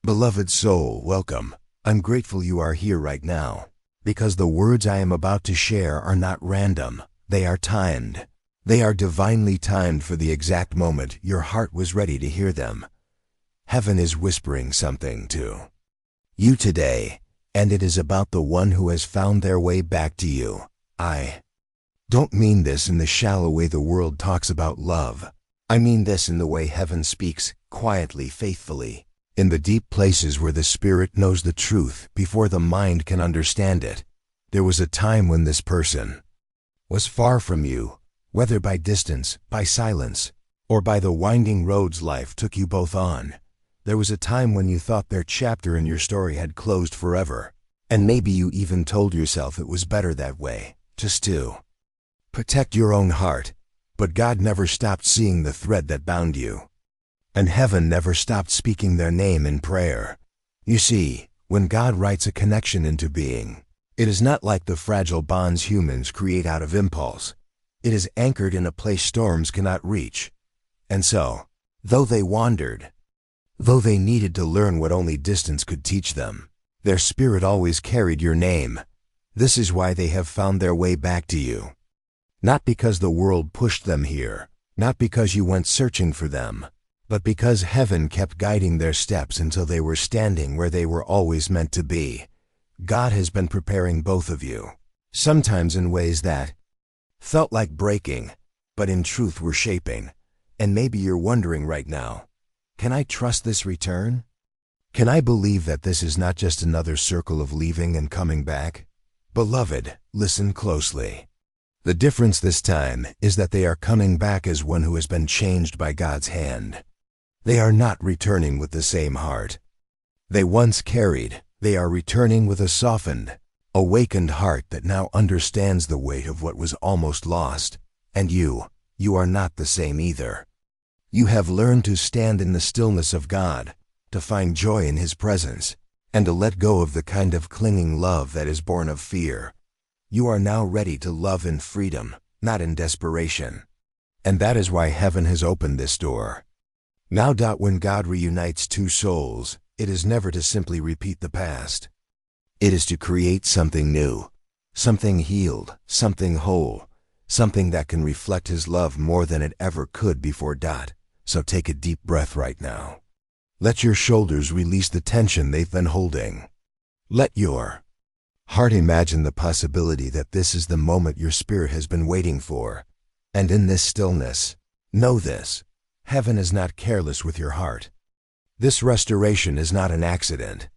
Beloved soul, welcome. I'm grateful you are here right now, because the words I am about to share are not random. They are timed. They are divinely timed for the exact moment your heart was ready to hear them. Heaven is whispering something to you today, and it is about the one who has found their way back to you. I don't mean this in the shallow way the world talks about love. I mean this in the way heaven speaks, quietly, faithfully, in the deep places where the spirit knows the truth before the mind can understand it. There was a time when this person was far from you, whether by distance, by silence, or by the winding roads life took you both on. There was a time when you thought their chapter in your story had closed forever, and maybe you even told yourself it was better that way, just to protect your own heart. But God never stopped seeing the thread that bound you, and heaven never stopped speaking their name in prayer. You see, when God writes a connection into being, it is not like the fragile bonds humans create out of impulse. It is anchored in a place storms cannot reach. And so, though they wandered, though they needed to learn what only distance could teach them, their spirit always carried your name. This is why they have found their way back to you. Not because the world pushed them here, not because you went searching for them, but because heaven kept guiding their steps until they were standing where they were always meant to be. God has been preparing both of you, sometimes in ways that felt like breaking, but in truth were shaping. And maybe you're wondering right now, can I trust this return? Can I believe that this is not just another circle of leaving and coming back? Beloved, listen closely. The difference this time is that they are coming back as one who has been changed by God's hand. They are not returning with the same heart they once carried. They are returning with a softened, awakened heart that now understands the weight of what was almost lost. And you are not the same either. You have learned to stand in the stillness of God, to find joy in His presence, and to let go of the kind of clinging love that is born of fear. You are now ready to love in freedom, not in desperation. And that is why heaven has opened this door. Now, when God reunites two souls, it is never to simply repeat the past. It is to create something new, something healed, something whole, something that can reflect His love more than it ever could before. So take a deep breath right now. Let your shoulders release the tension they've been holding. Let your heart imagine the possibility that this is the moment your spirit has been waiting for. And in this stillness, know this: heaven is not careless with your heart. This restoration is not an accident.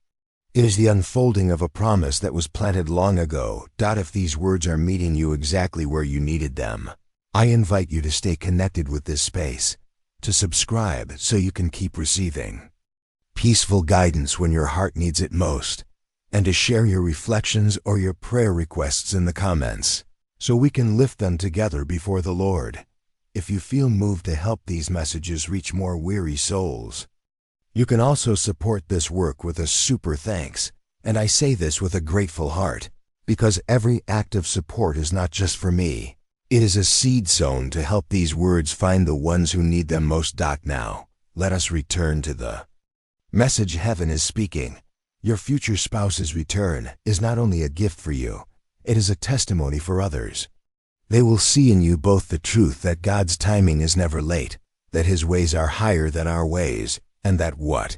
It is the unfolding of a promise that was planted long ago. If these words are meeting you exactly where you needed them, I invite you to stay connected with this space, to subscribe so you can keep receiving peaceful guidance when your heart needs it most, and to share your reflections or your prayer requests in the comments, so we can lift them together before the Lord. If you feel moved to help these messages reach more weary souls, you can also support this work with a super thanks. And I say this with a grateful heart, because every act of support is not just for me. It is a seed sown to help these words find the ones who need them most. Now, let us return to the message heaven is speaking. Your future spouse's return is not only a gift for you, it is a testimony for others. They will see in you both the truth that God's timing is never late, that His ways are higher than our ways, and that what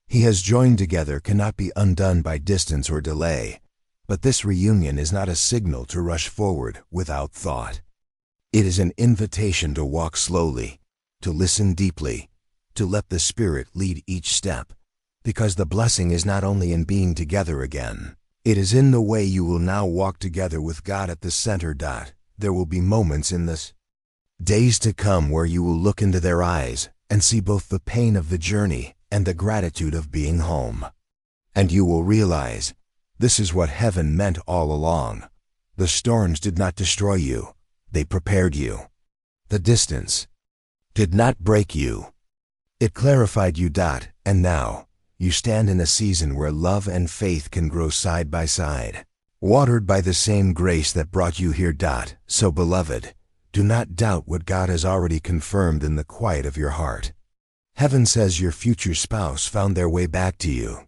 He has joined together cannot be undone by distance or delay. But this reunion is not a signal to rush forward without thought. It is an invitation to walk slowly, to listen deeply, to let the Spirit lead each step. Because the blessing is not only in being together again, it is in the way you will now walk together with God at the center. There will be moments in the days to come where you will look into their eyes and see both the pain of the journey and the gratitude of being home. And you will realize, this is what heaven meant all along. The storms did not destroy you, they prepared you. The distance did not break you, it clarified you. And now, you stand in a season where love and faith can grow side by side, watered by the same grace that brought you here. So beloved, do not doubt what God has already confirmed in the quiet of your heart. Heaven says your future spouse found their way back to you.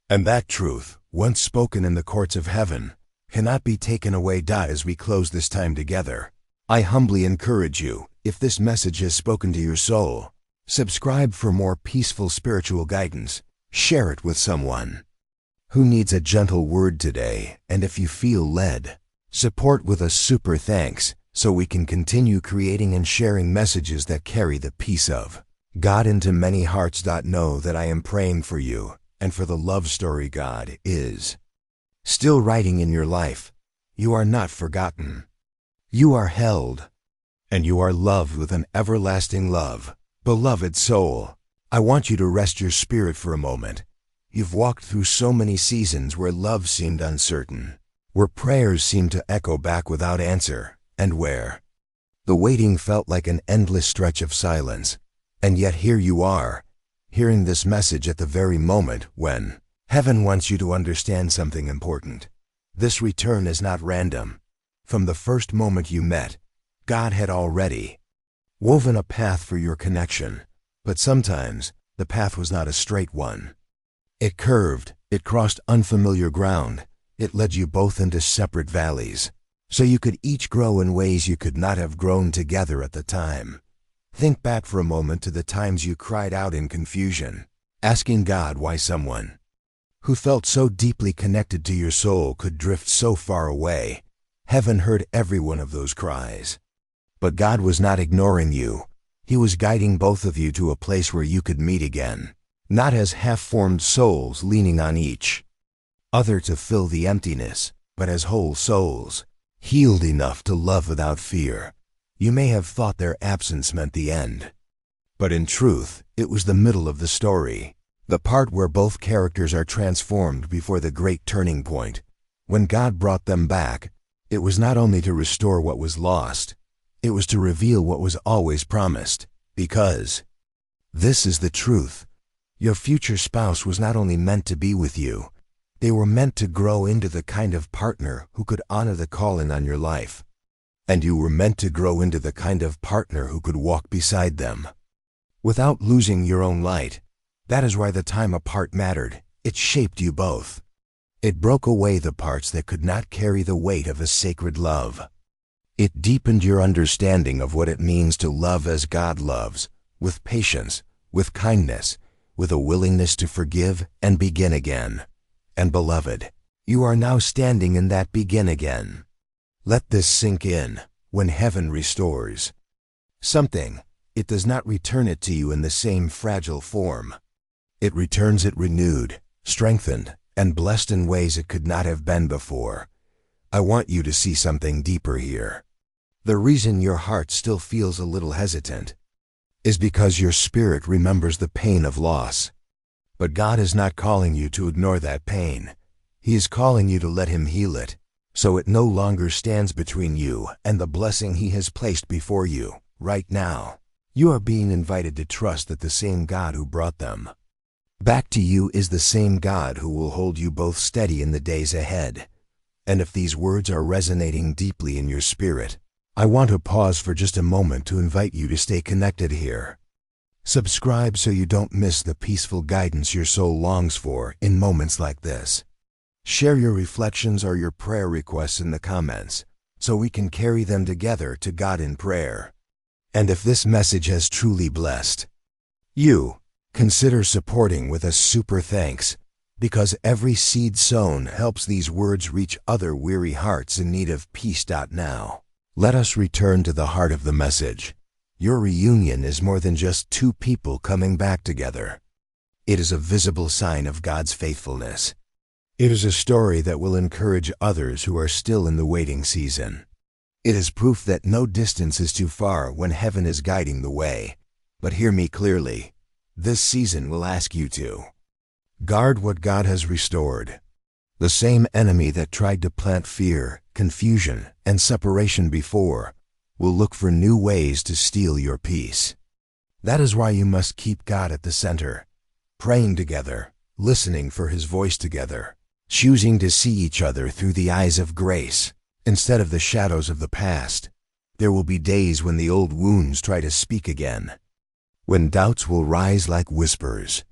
And that truth, once spoken in the courts of heaven, cannot be taken away. As we close this time together, I humbly encourage you, if this message has spoken to your soul, subscribe for more peaceful spiritual guidance. Share it with someone who needs a gentle word today, and if you feel led, support with a super thanks so we can continue creating and sharing messages that carry the peace of God into many hearts. Know that I am praying for you and for the love story God is still writing in your life. You are not forgotten. You are held, and you are loved with an everlasting love. Beloved soul, I want you to rest your spirit for a moment. You've walked through so many seasons where love seemed uncertain, where prayers seemed to echo back without answer, and where the waiting felt like an endless stretch of silence. And yet here you are, hearing this message at the very moment when heaven wants you to understand something important. This return is not random. From the first moment you met, God had already woven a path for your connection. But sometimes the path was not a straight one. It curved, it crossed unfamiliar ground, it led you both into separate valleys, so you could each grow in ways you could not have grown together at the time. Think back for a moment to the times you cried out in confusion, asking God why someone who felt so deeply connected to your soul could drift so far away. Heaven heard every one of those cries. But God was not ignoring you. He was guiding both of you to a place where you could meet again, not as half-formed souls leaning on each other to fill the emptiness, but as whole souls, healed enough to love without fear. You may have thought their absence meant the end, but in truth, it was the middle of the story, the part where both characters are transformed before the great turning point. When God brought them back, it was not only to restore what was lost, it was to reveal what was always promised, because this is the truth. Your future spouse was not only meant to be with you, they were meant to grow into the kind of partner who could honor the calling on your life. And you were meant to grow into the kind of partner who could walk beside them without losing your own light. That is why the time apart mattered. It shaped you both. It broke away the parts that could not carry the weight of a sacred love. It deepened your understanding of what it means to love as God loves, with patience, with kindness, with a willingness to forgive and begin again. And beloved, you are now standing in that begin again. Let this sink in. When heaven restores something, it does not return it to you in the same fragile form. It returns it renewed, strengthened, and blessed in ways it could not have been before. I want you to see something deeper here. The reason your heart still feels a little hesitant is because your spirit remembers the pain of loss. But God is not calling you to ignore that pain. He is calling you to let Him heal it, so it no longer stands between you and the blessing He has placed before you. Right now, you are being invited to trust that the same God who brought them back to you is the same God who will hold you both steady in the days ahead. And if these words are resonating deeply in your spirit, I want to pause for just a moment to invite you to stay connected here. Subscribe so you don't miss the peaceful guidance your soul longs for in moments like this. Share your reflections or your prayer requests in the comments so we can carry them together to God in prayer. And if this message has truly blessed you, consider supporting with a super thanks, because every seed sown helps these words reach other weary hearts in need of peace. Now, let us return to the heart of the message. Your reunion is more than just two people coming back together. It is a visible sign of God's faithfulness. It is a story that will encourage others who are still in the waiting season. It is proof that no distance is too far when heaven is guiding the way. But hear me clearly. This season will ask you to guard what God has restored. The same enemy that tried to plant fear, confusion, and separation before will look for new ways to steal your peace. That is why you must keep God at the center, praying together, listening for His voice together, choosing to see each other through the eyes of grace instead of the shadows of the past. There will be days when the old wounds try to speak again, when doubts will rise like whispers.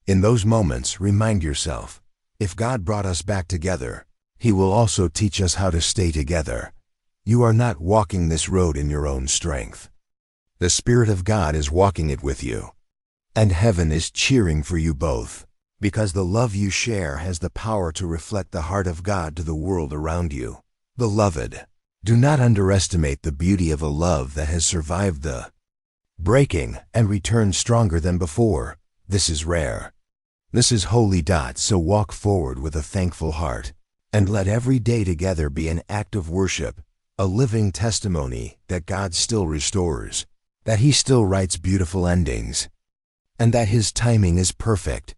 In those moments, remind yourself, if God brought us back together, He will also teach us how to stay together. You are not walking this road in your own strength. The Spirit of God is walking it with you. And heaven is cheering for you both, because the love you share has the power to reflect the heart of God to the world around you. Beloved, do not underestimate the beauty of a love that has survived the breaking and returned stronger than before. This is rare. This is holy. So walk forward with a thankful heart, and let every day together be an act of worship, a living testimony that God still restores, that He still writes beautiful endings, and that His timing is perfect.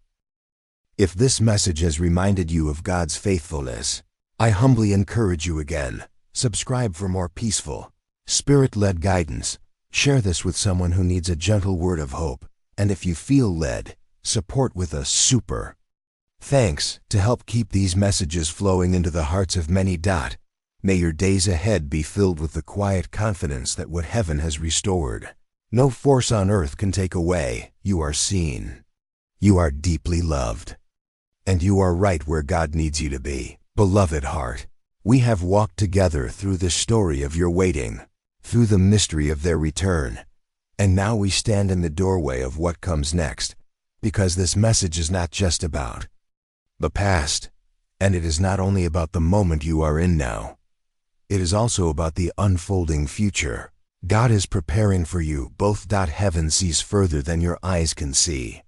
If this message has reminded you of God's faithfulness, I humbly encourage you again, subscribe for more peaceful, Spirit-led guidance. Share this with someone who needs a gentle word of hope, and if you feel led, support with a super thanks to help keep these messages flowing into the hearts of many. May your days ahead be filled with the quiet confidence that what heaven has restored, no force on earth can take away. You are seen. You are deeply loved. And you are right where God needs you to be. Beloved heart, we have walked together through the story of your waiting, through the mystery of their return, and now we stand in the doorway of what comes next, because this message is not just about the past, and it is not only about the moment you are in now. It is also about the unfolding future. God is preparing for you both. Heaven sees further than your eyes can see.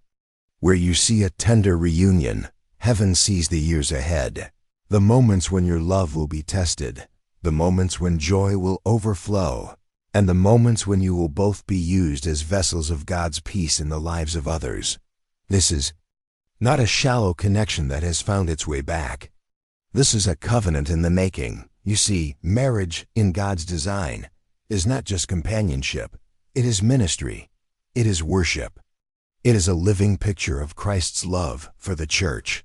Where you see a tender reunion, heaven sees the years ahead, the moments when your love will be tested, the moments when joy will overflow, and the moments when you will both be used as vessels of God's peace in the lives of others. This is not a shallow connection that has found its way back. This is a covenant in the making. You see, marriage, in God's design, is not just companionship. It is ministry. It is worship. It is a living picture of Christ's love for the church.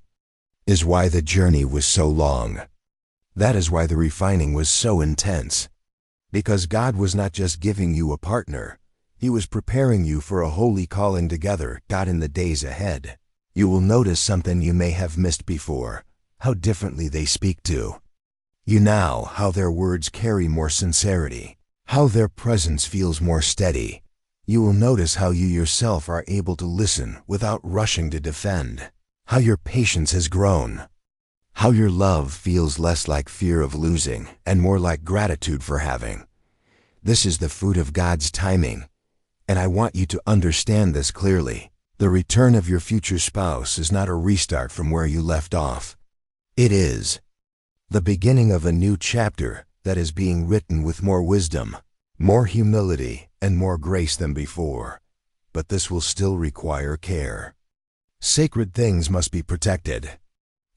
Is why the journey was so long. That is why the refining was so intense. Because God was not just giving you a partner, He was preparing you for a holy calling together. In the days ahead, you will notice something you may have missed before, how differently they speak to you now, how their words carry more sincerity, how their presence feels more steady. You will notice how you yourself are able to listen without rushing to defend, how your patience has grown, how your love feels less like fear of losing and more like gratitude for having. This is the fruit of God's timing, and I want you to understand this clearly. The return of your future spouse is not a restart from where you left off. It is the beginning of a new chapter that is being written with more wisdom, more humility, and more grace than before. But this will still require care. Sacred things must be protected.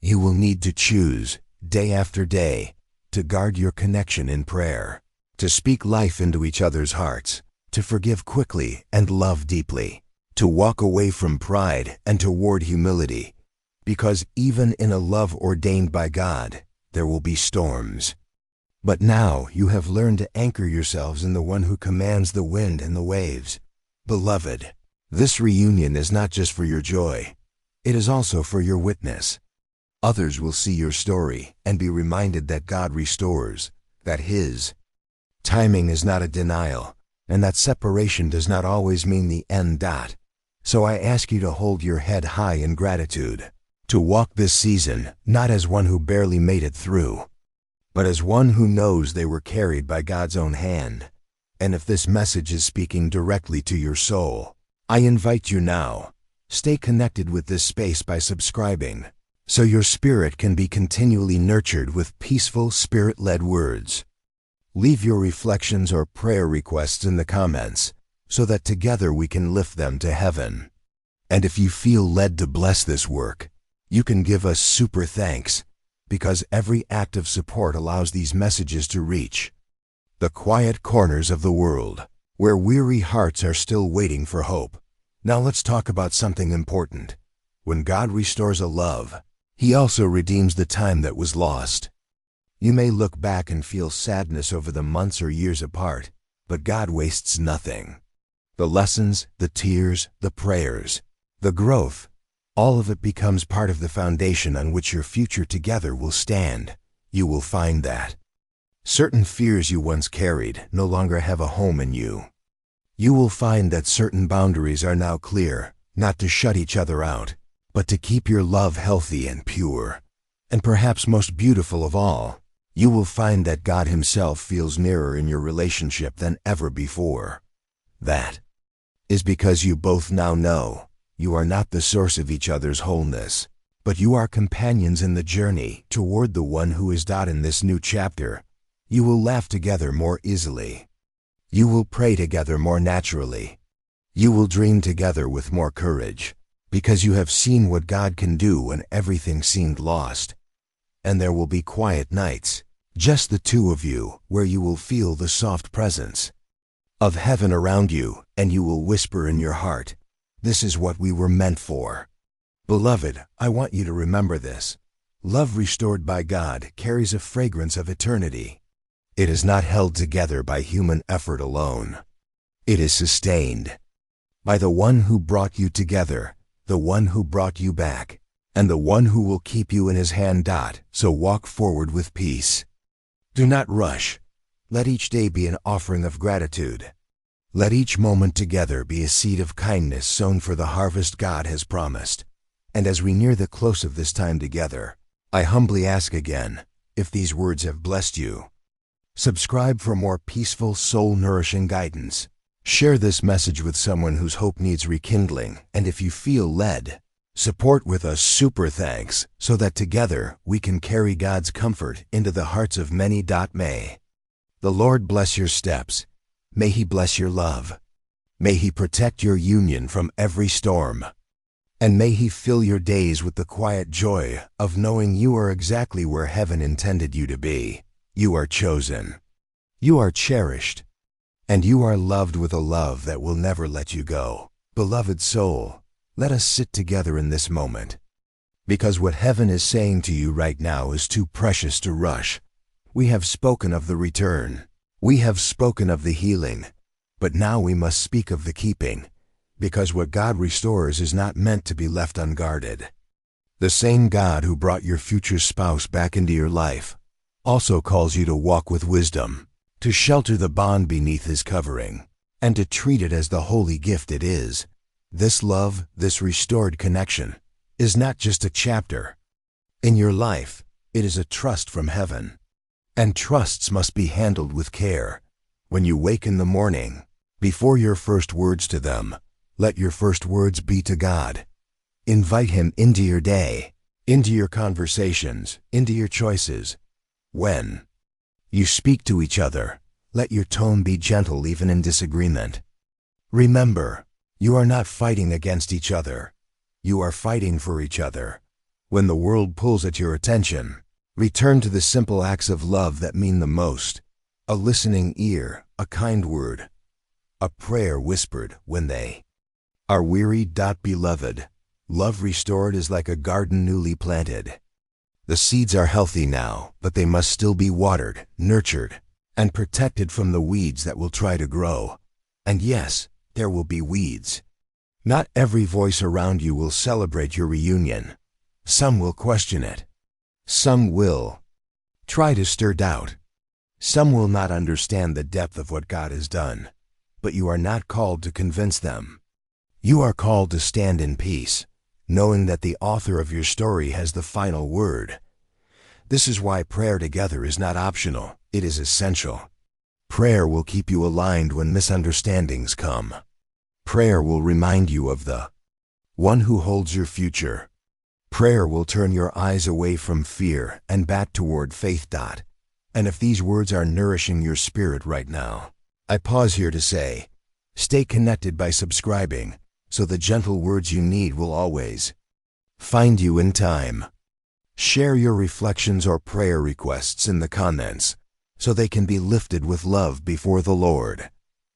You will need to choose, day after day, to guard your connection in prayer, to speak life into each other's hearts, to forgive quickly and love deeply, to walk away from pride and toward humility, because even in a love ordained by God, there will be storms. But now you have learned to anchor yourselves in the one who commands the wind and the waves. Beloved, this reunion is not just for your joy, it is also for your witness. Others will see your story and be reminded that God restores, that His timing is not a denial, and that separation does not always mean the end. So I ask you to hold your head high in gratitude, to walk this season not as one who barely made it through, but as one who knows they were carried by God's own hand. And if this message is speaking directly to your soul, I invite you now, stay connected with this space by subscribing, so your spirit can be continually nurtured with peaceful, Spirit-led words. Leave your reflections or prayer requests in the comments, so that together we can lift them to heaven. And if you feel led to bless this work, you can give us super thanks, because every act of support allows these messages to reach the quiet corners of the world, where weary hearts are still waiting for hope. Now let's talk about something important. When God restores a love, He also redeems the time that was lost. You may look back and feel sadness over the months or years apart, but God wastes nothing. The lessons, the tears, the prayers, the growth, all of it becomes part of the foundation on which your future together will stand. You will find that certain fears you once carried no longer have a home in you. You will find that certain boundaries are now clear, not to shut each other out, but to keep your love healthy and pure. And perhaps most beautiful of all, you will find that God Himself feels nearer in your relationship than ever before. That is because you both now know you are not the source of each other's wholeness, but you are companions in the journey toward the one who is God. In this new chapter, you will laugh together more easily. You will pray together more naturally. You will dream together with more courage, because you have seen what God can do when everything seemed lost. And there will be quiet nights, just the two of you, where you will feel the soft presence of heaven around you, and you will whisper in your heart, "This is what we were meant for." Beloved, I want you to remember this. Love restored by God carries a fragrance of eternity. It is not held together by human effort alone. It is sustained by the one who brought you together, the one who brought you back, and the one who will keep you in His hand. So walk forward with peace. Do not rush. Let each day be an offering of gratitude. Let each moment together be a seed of kindness sown for the harvest God has promised. And as we near the close of this time together, I humbly ask again, if these words have blessed you, subscribe for more peaceful, soul-nourishing guidance. Share this message with someone whose hope needs rekindling, and if you feel led, support with a super thanks so that together we can carry God's comfort into the hearts of many. May the Lord bless your steps. May He bless your love. May He protect your union from every storm. And may He fill your days with the quiet joy of knowing you are exactly where heaven intended you to be. You are chosen. You are cherished. And you are loved with a love that will never let you go. Beloved soul, let us sit together in this moment. Because what heaven is saying to you right now is too precious to rush. We have spoken of the return. We have spoken of the healing. But now we must speak of the keeping. Because what God restores is not meant to be left unguarded. The same God who brought your future spouse back into your life also calls you to walk with wisdom, to shelter the bond beneath His covering, and to treat it as the holy gift it is. This love, this restored connection, is not just a chapter in your life, it is a trust from heaven. And trusts must be handled with care. When you wake in the morning, before your first words to them, let your first words be to God. Invite Him into your day, into your conversations, into your choices. When you speak to each other, let your tone be gentle even in disagreement. Remember, you are not fighting against each other. You are fighting for each other. When the world pulls at your attention, return to the simple acts of love that mean the most. A listening ear, a kind word, a prayer whispered when they are weary. Beloved, love restored is like a garden newly planted. The seeds are healthy now, but they must still be watered, nurtured, and protected from the weeds that will try to grow. And yes, there will be weeds. Not every voice around you will celebrate your reunion. Some will question it. Some will try to stir doubt. Some will not understand the depth of what God has done. But you are not called to convince them. You are called to stand in peace, knowing that the author of your story has the final word. This is why prayer together is not optional, it is essential. Prayer will keep you aligned when misunderstandings come. Prayer will remind you of the one who holds your future. Prayer will turn your eyes away from fear and back toward faith. And if these words are nourishing your spirit right now, I pause here to say, stay connected by subscribing, so the gentle words you need will always find you in time. Share your reflections or prayer requests in the comments, so they can be lifted with love before the Lord.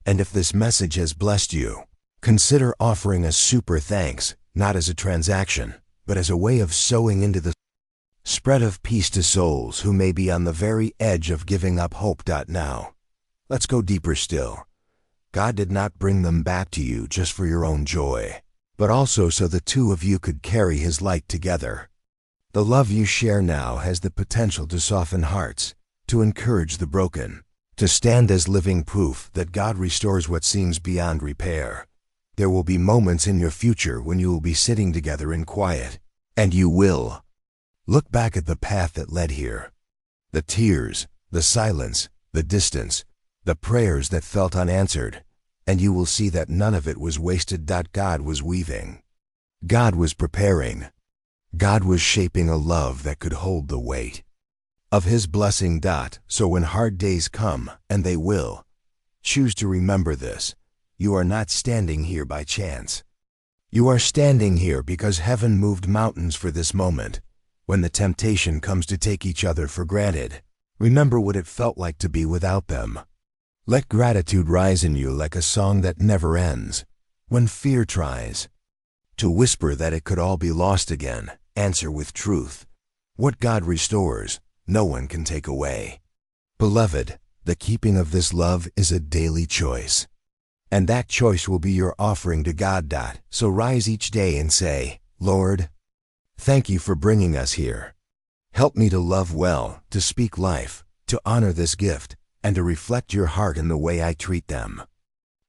And if this message has blessed you, consider offering a super thanks, not as a transaction, but as a way of sowing into the spread of peace to souls who may be on the very edge of giving up hope. Now, let's go deeper still. God did not bring them back to you just for your own joy, but also so the two of you could carry His light together. The love you share now has the potential to soften hearts, to encourage the broken, to stand as living proof that God restores what seems beyond repair. There will be moments in your future when you will be sitting together in quiet, and you will look back at the path that led here. The tears, the silence, the distance, the prayers that felt unanswered, and you will see that none of it was wasted. God was weaving. God was preparing. God was shaping a love that could hold the weight of His blessing. So when hard days come, and they will, choose to remember this. You are not standing here by chance. You are standing here because heaven moved mountains for this moment. When the temptation comes to take each other for granted, remember what it felt like to be without them. Let gratitude rise in you like a song that never ends. When fear tries to whisper that it could all be lost again, answer with truth. What God restores, no one can take away. Beloved, the keeping of this love is a daily choice. And that choice will be your offering to God. So rise each day and say, Lord, thank you for bringing us here. Help me to love well, to speak life, to honor this gift, and to reflect your heart in the way I treat them.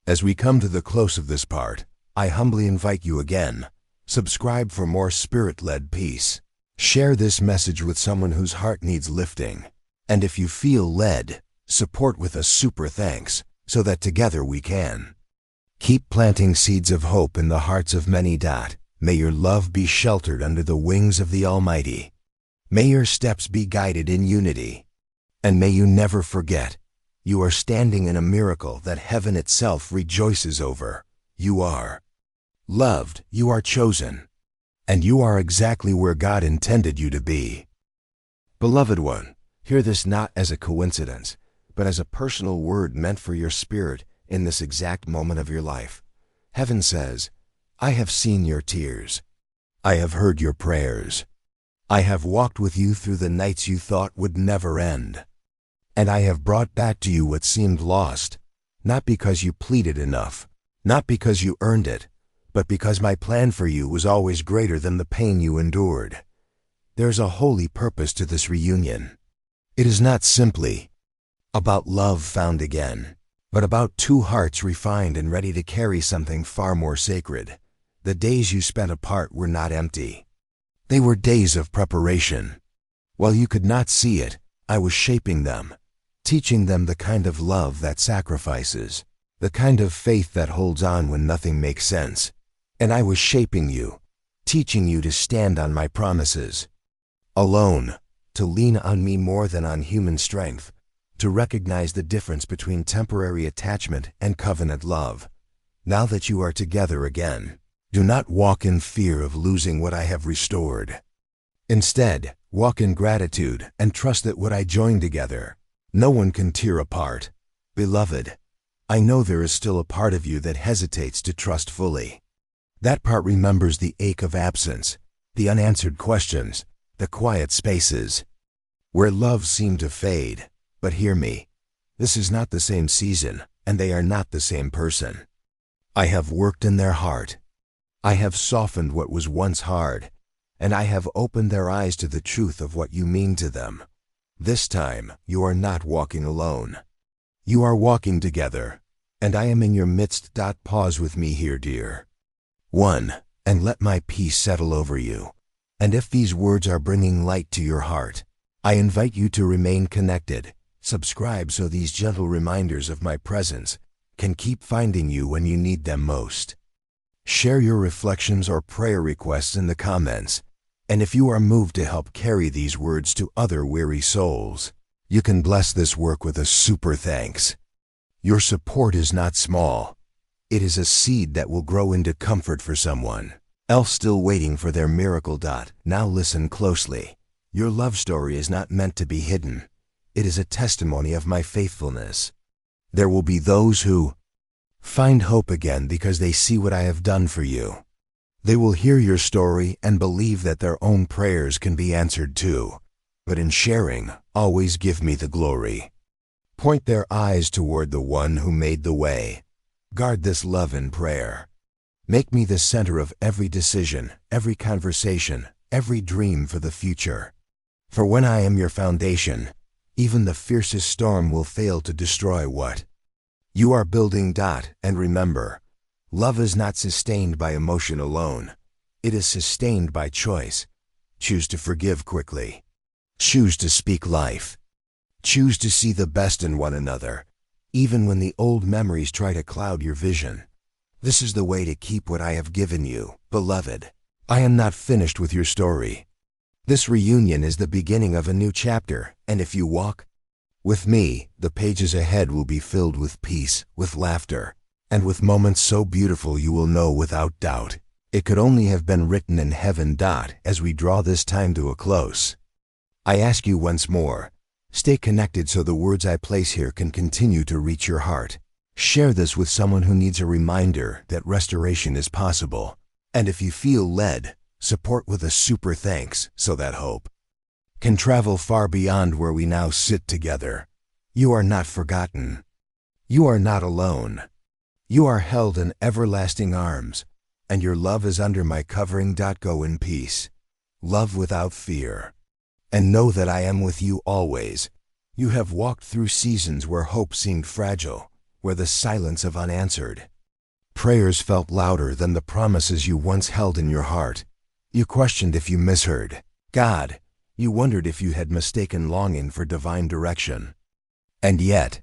As we come to the close of this part, I humbly invite you again, subscribe for more Spirit-led peace. Share this message with someone whose heart needs lifting. And if you feel led, support with a super thanks, so that together we can keep planting seeds of hope in the hearts of many. May your love be sheltered under the wings of the Almighty. May your steps be guided in unity. And may you never forget, you are standing in a miracle that heaven itself rejoices over. You are loved, you are chosen, and you are exactly where God intended you to be. Beloved one, hear this not as a coincidence, but as a personal word meant for your spirit in this exact moment of your life. Heaven says, I have seen your tears. I have heard your prayers. I have walked with you through the nights you thought would never end. And I have brought back to you what seemed lost, not because you pleaded enough, not because you earned it, but because my plan for you was always greater than the pain you endured. There's a holy purpose to this reunion. It is not simply about love found again, but about two hearts refined and ready to carry something far more sacred. The days you spent apart were not empty. They were days of preparation. While you could not see it, I was shaping them, teaching them the kind of love that sacrifices, the kind of faith that holds on when nothing makes sense. And I was shaping you, teaching you to stand on my promises. Alone, to lean on me more than on human strength, to recognize the difference between temporary attachment and covenant love. Now that you are together again, do not walk in fear of losing what I have restored. Instead, walk in gratitude and trust that what I joined together, no one can tear apart. Beloved, I know there is still a part of you that hesitates to trust fully. That part remembers the ache of absence, the unanswered questions, the quiet spaces where love seemed to fade. But hear me, this is not the same season, and they are not the same person. I have worked in their heart. I have softened what was once hard, and I have opened their eyes to the truth of what you mean to them. This time, you are not walking alone. You are walking together, and I am in your midst. Pause with me here, dear. 1. And let my peace settle over you. And if these words are bringing light to your heart, I invite you to remain connected. Subscribe so these gentle reminders of my presence can keep finding you when you need them most. Share your reflections or prayer requests in the comments, and if you are moved to help carry these words to other weary souls, you can bless this work with a super thanks. Your support is not small. It is a seed that will grow into comfort for someone else still waiting for their miracle. Now listen closely. Your love story is not meant to be hidden. It is a testimony of my faithfulness. There will be those who find hope again because they see what I have done for you. They will hear your story and believe that their own prayers can be answered too. But in sharing, always give me the glory. Point their eyes toward the one who made the way. Guard this love in prayer. Make me the center of every decision, every conversation, every dream for the future. For when I am your foundation, even the fiercest storm will fail to destroy what you are building. And remember, love is not sustained by emotion alone. It is sustained by choice. Choose to forgive quickly. Choose to speak life. Choose to see the best in one another, even when the old memories try to cloud your vision. This is the way to keep what I have given you, beloved. I am not finished with your story. This reunion is the beginning of a new chapter, and if you walk with me, the pages ahead will be filled with peace, with laughter, and with moments so beautiful you will know without doubt it could only have been written in heaven. As we draw this time to a close, I ask you once more, stay connected so the words I place here can continue to reach your heart. Share this with someone who needs a reminder that restoration is possible. And if you feel led, support with a super thanks so that hope can travel far beyond where we now sit together. You are not forgotten. You are not alone. You are held in everlasting arms, and your love is under my covering. Go in peace. Love without fear. And know that I am with you always. You have walked through seasons where hope seemed fragile, where the silence of unanswered prayers felt louder than the promises you once held in your heart. You questioned if you misheard God. You wondered if you had mistaken longing for divine direction. And yet,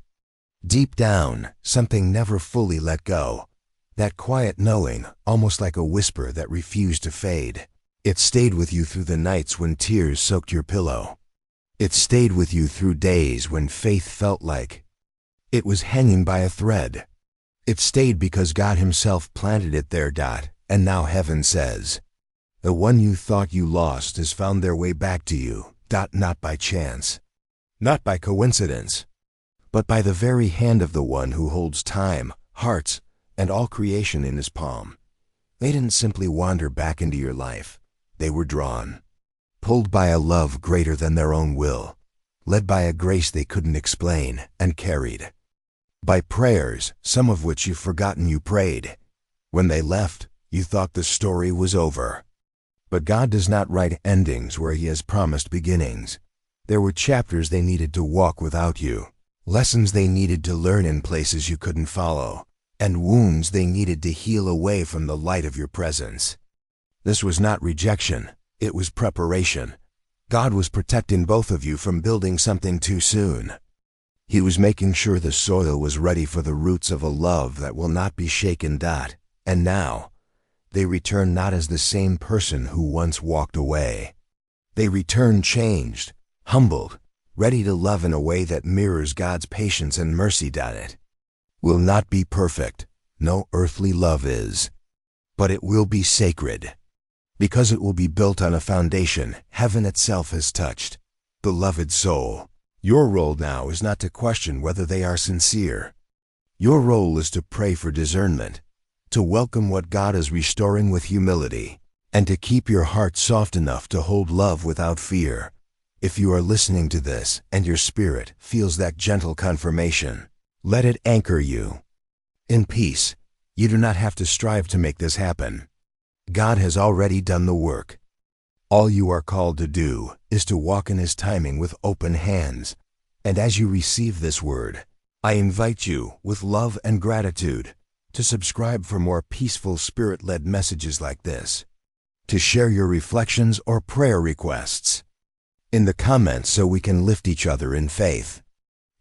deep down, something never fully let go. That quiet knowing, almost like a whisper that refused to fade. It stayed with you through the nights when tears soaked your pillow. It stayed with you through days when faith felt like it was hanging by a thread. It stayed because God Himself planted it there. And now heaven says, the one you thought you lost has found their way back to you. Not by chance, not by coincidence, but by the very hand of the one who holds time, hearts, and all creation in His palm. They didn't simply wander back into your life. They were drawn, pulled by a love greater than their own will, led by a grace they couldn't explain, and carried by prayers, some of which you've forgotten you prayed. When they left, you thought the story was over. But God does not write endings where He has promised beginnings. There were chapters they needed to walk without you, lessons they needed to learn in places you couldn't follow, and wounds they needed to heal away from the light of your presence. This was not rejection, it was preparation. God was protecting both of you from building something too soon. He was making sure the soil was ready for the roots of a love that will not be shaken. And now, they return not as the same person who once walked away. They return changed, humbled, ready to love in a way that mirrors God's patience and mercy. It will not be perfect, no earthly love is, but it will be sacred, because it will be built on a foundation heaven itself has touched. Beloved soul, your role now is not to question whether they are sincere. Your role is to pray for discernment, to welcome what God is restoring with humility, and to keep your heart soft enough to hold love without fear. If you are listening to this and your spirit feels that gentle confirmation, let it anchor you in peace. You do not have to strive to make this happen. God has already done the work. All you are called to do is to walk in His timing with open hands. And as you receive this word, I invite you, with love and gratitude, to subscribe for more peaceful, Spirit-led messages like this, to share your reflections or prayer requests in the comments so we can lift each other in faith.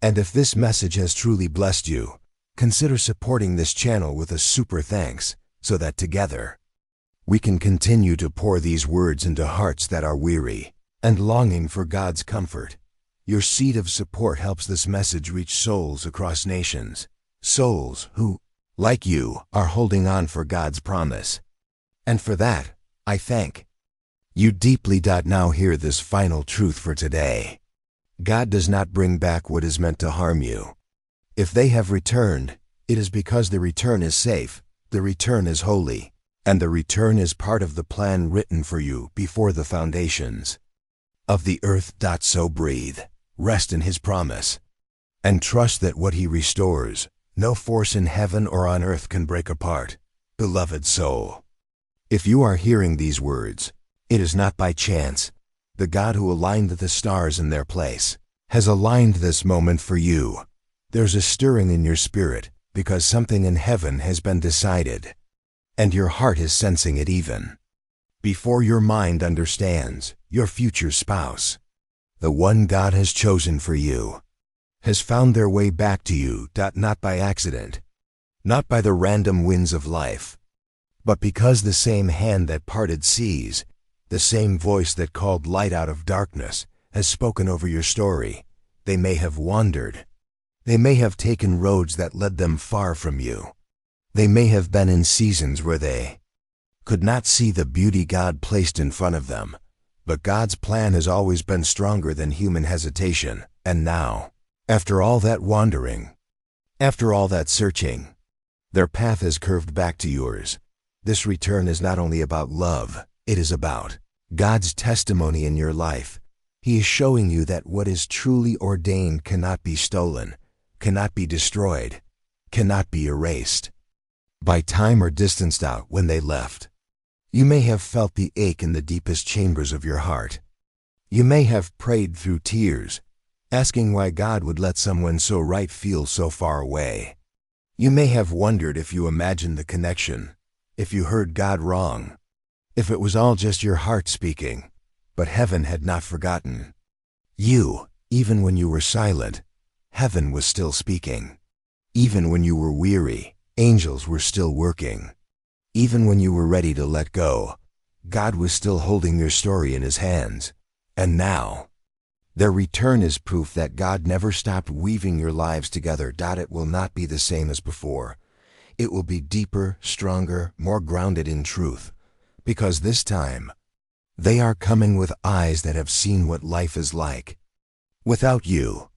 And if this message has truly blessed you, consider supporting this channel with a super thanks so that together we can continue to pour these words into hearts that are weary and longing for God's comfort. Your seed of support helps this message reach souls across nations, souls who, like you, are holding on for God's promise. And for that, I thank you deeply. Now hear this final truth for today. God does not bring back what is meant to harm you. If they have returned, it is because the return is safe, the return is holy, and the return is part of the plan written for you before the foundations of the earth. So breathe, rest in His promise, and trust that what He restores, no force in heaven or on earth can break apart. Beloved soul, if you are hearing these words, it is not by chance. The God who aligned the stars in their place has aligned this moment for you. There's a stirring in your spirit because something in heaven has been decided, and your heart is sensing it even before your mind understands. Your future spouse, the one God has chosen for you, has found their way back to you, not by accident, not by the random winds of life, but because the same hand that parted seas, the same voice that called light out of darkness, has spoken over your story. They may have wandered. They may have taken roads that led them far from you. They may have been in seasons where they could not see the beauty God placed in front of them. But God's plan has always been stronger than human hesitation. And now, after all that wandering, after all that searching, their path has curved back to yours. This return is not only about love, it is about God's testimony in your life. He is showing you that what is truly ordained cannot be stolen, cannot be destroyed, cannot be erased by time or distanced out. When they left, you may have felt the ache in the deepest chambers of your heart. You may have prayed through tears, asking why God would let someone so right feel so far away. You may have wondered if you imagined the connection, if you heard God wrong, if it was all just your heart speaking. But heaven had not forgotten you. Even when you were silent, heaven was still speaking. Even when you were weary, angels were still working. Even when you were ready to let go, God was still holding your story in His hands. And now, their return is proof that God never stopped weaving your lives together. It will not be the same as before. It will be deeper, stronger, more grounded in truth. Because this time, they are coming with eyes that have seen what life is like without you,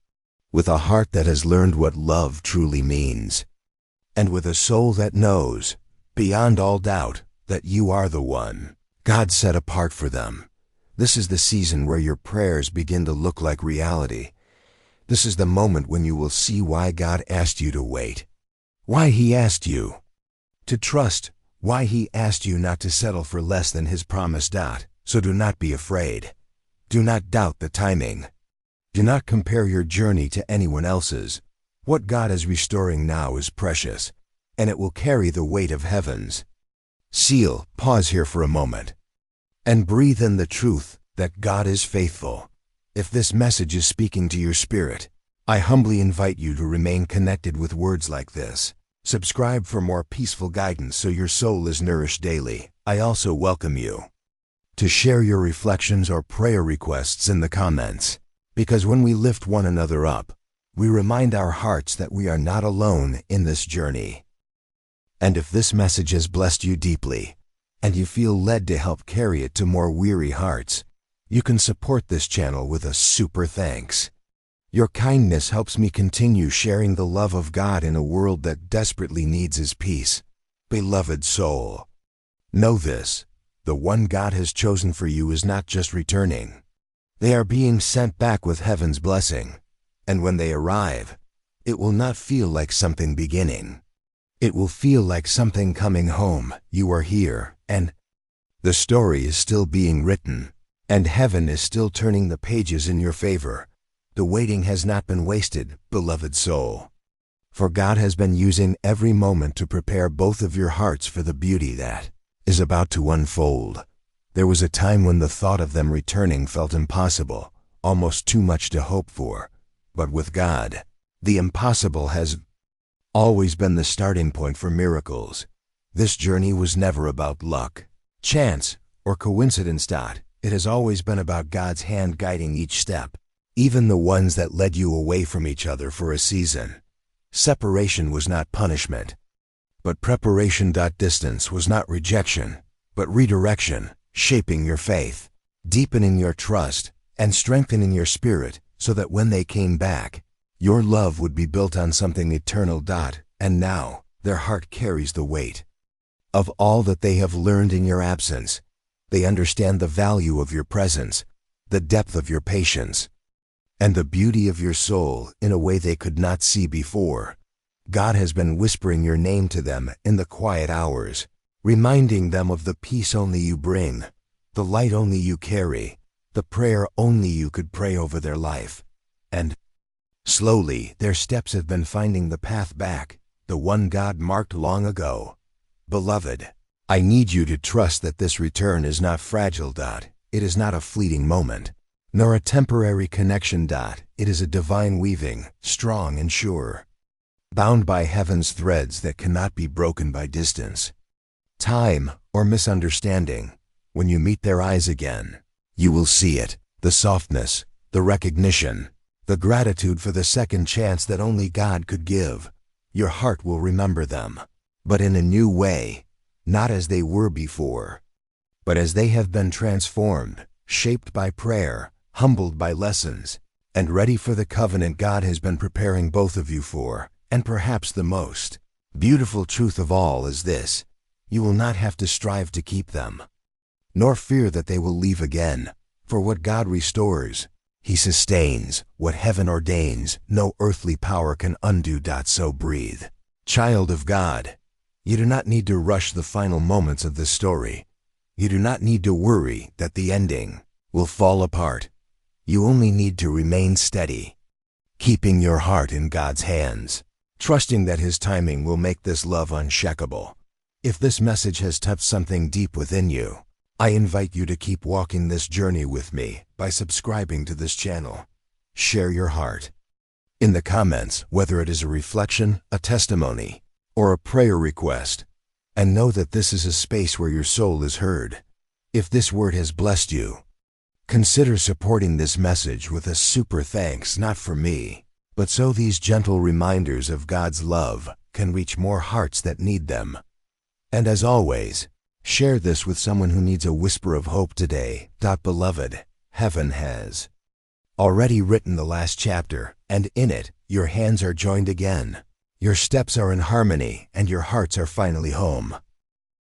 with a heart that has learned what love truly means, and with a soul that knows, beyond all doubt, that you are the one God set apart for them. This is the season where your prayers begin to look like reality. This is the moment when you will see why God asked you to wait, why He asked you to trust, why He asked you not to settle for less than His promise. So do not be afraid. Do not doubt the timing. Do not compare your journey to anyone else's. What God is restoring now is precious, and it will carry the weight of heavens. Seal, pause here for a moment, and breathe in the truth that God is faithful. If this message is speaking to your spirit, I humbly invite you to remain connected with words like this. Subscribe for more peaceful guidance so your soul is nourished daily. I also welcome you to share your reflections or prayer requests in the comments, because when we lift one another up, we remind our hearts that we are not alone in this journey. And if this message has blessed you deeply, and you feel led to help carry it to more weary hearts, you can support this channel with a super thanks. Your kindness helps me continue sharing the love of God in a world that desperately needs His peace. Beloved soul, know this: the one God has chosen for you is not just returning. They are being sent back with heaven's blessing. And when they arrive, it will not feel like something beginning. It will feel like something coming home. You are here, and the story is still being written, and heaven is still turning the pages in your favor. The waiting has not been wasted, beloved soul. For God has been using every moment to prepare both of your hearts for the beauty that is about to unfold. There was a time when the thought of them returning felt impossible, almost too much to hope for. But with God, the impossible has always been the starting point for miracles. This journey was never about luck, chance, or coincidence. It has always been about God's hand guiding each step, even the ones that led you away from each other for a season. Separation was not punishment, but preparation. Distance was not rejection, but redirection, shaping your faith, deepening your trust, and strengthening your spirit so that when they came back, your love would be built on something eternal. And now, their heart carries the weight of all that they have learned in your absence. They understand the value of your presence, the depth of your patience, and the beauty of your soul in a way they could not see before. God has been whispering your name to them in the quiet hours, reminding them of the peace only you bring, the light only you carry, the prayer only you could pray over their life. And slowly, their steps have been finding the path back, the one God marked long ago. Beloved, I need you to trust that this return is not fragile. It is not a fleeting moment, nor a temporary connection. It is a divine weaving, strong and sure, bound by heaven's threads that cannot be broken by distance, time, or misunderstanding. When you meet their eyes again, you will see it, the softness, the recognition, the gratitude for the second chance that only God could give. Your heart will remember them, but in a new way, not as they were before, but as they have been transformed, shaped by prayer, humbled by lessons, and ready for the covenant God has been preparing both of you for. And perhaps the most beautiful truth of all is this: you will not have to strive to keep them, nor fear that they will leave again. For what God restores, He sustains. What heaven ordains, no earthly power can undo. So breathe. Child of God, you do not need to rush the final moments of this story. You do not need to worry that the ending will fall apart. You only need to remain steady, keeping your heart in God's hands, trusting that His timing will make this love unshakable. If this message has touched something deep within you, I invite you to keep walking this journey with me by subscribing to this channel. Share your heart in the comments, whether it is a reflection, a testimony, or a prayer request, and know that this is a space where your soul is heard. If this word has blessed you, consider supporting this message with a super thanks, not for me, but so these gentle reminders of God's love can reach more hearts that need them. And as always, share this with someone who needs a whisper of hope today. Beloved, heaven has already written the last chapter, and in it, your hands are joined again. Your steps are in harmony, and your hearts are finally home.